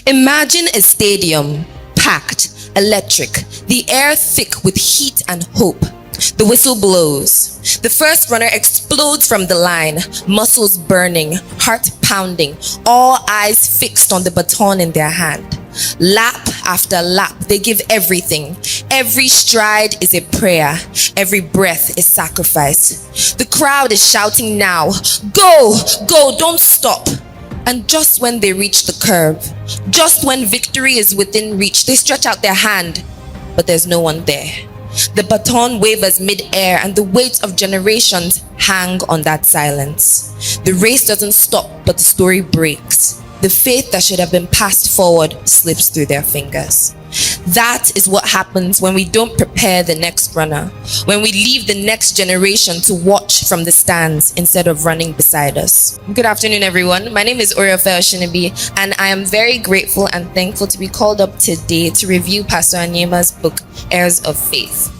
Imagine a stadium, packed, electric, the air thick with heat and hope. The whistle blows. The first runner explodes from the line, muscles burning, heart pounding, all eyes fixed on the baton in their hand. Lap after lap, they give everything. Every stride is a prayer. Every breath is sacrifice. The crowd is shouting now, "Go, go, don't stop." And just when they reach the curve, just when victory is within reach, they stretch out their hand, but there's no one there. The baton wavers mid-air and the weight of generations hang on that silence. The race doesn't stop, but the story breaks. The faith that should have been passed forward slips through their fingers. That is what happens when we don't prepare the next runner, when we leave the next generation to watch from the stands instead of running beside us. Good afternoon, everyone. My name is Oreofe Oshinubi, and I am very grateful and thankful to be called up today to review Pastor Anyema's book, Heirs of Faith.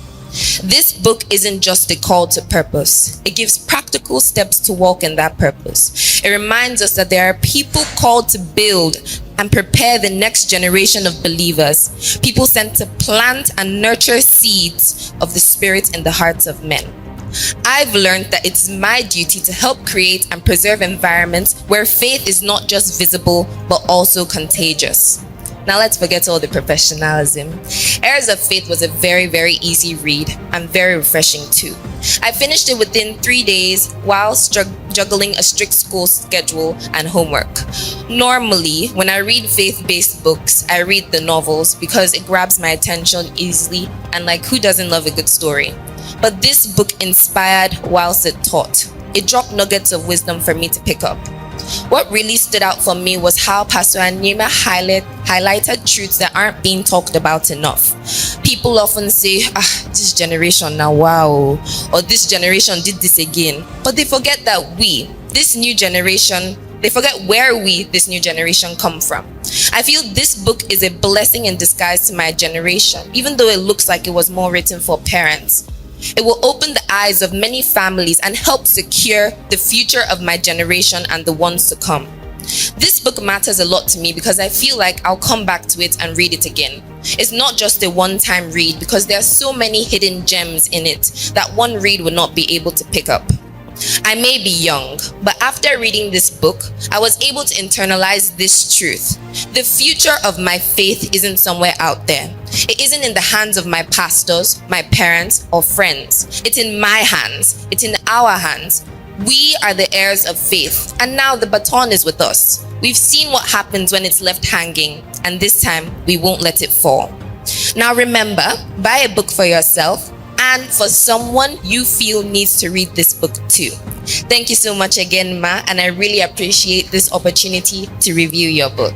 This book isn't just a call to purpose. It gives practical steps to walk in that purpose. It reminds us that there are people called to build and prepare the next generation of believers, people sent to plant and nurture seeds of the Spirit in the hearts of men. I've learned that it's my duty to help create and preserve environments where faith is not just visible, but also contagious. Now let's forget all the professionalism. Heirs of Faith was a very, very easy read and very refreshing too. I finished it within 3 days while juggling a strict school schedule and homework. Normally, when I read faith-based books, I read the novels because it grabs my attention easily, and like, who doesn't love a good story? But this book inspired whilst it taught. It dropped nuggets of wisdom for me to pick up. What really stood out for me was how Pastor Anyema highlighted truths that aren't being talked about enough. People often say, this generation now, wow, or this generation did this again. But they forget that they forget where this new generation, come from. I feel this book is a blessing in disguise to my generation, even though it looks like it was more written for parents. It will open the eyes of many families and help secure the future of my generation and the ones to come. This book matters a lot to me because I feel like I'll come back to it and read it again. It's not just a one-time read because there are so many hidden gems in it that one read will not be able to pick up. I may be young, but after reading this book, I was able to internalize this truth. The future of my faith isn't somewhere out there. It isn't in the hands of my pastors, my parents, or friends. It's in my hands. It's in our hands. We are the heirs of faith, and now the baton is with us. We've seen what happens when it's left hanging, and this time we won't let it fall. Now remember, buy a book for yourself and for someone you feel needs to read this book too. Thank you so much again, Ma, and I really appreciate this opportunity to review your book.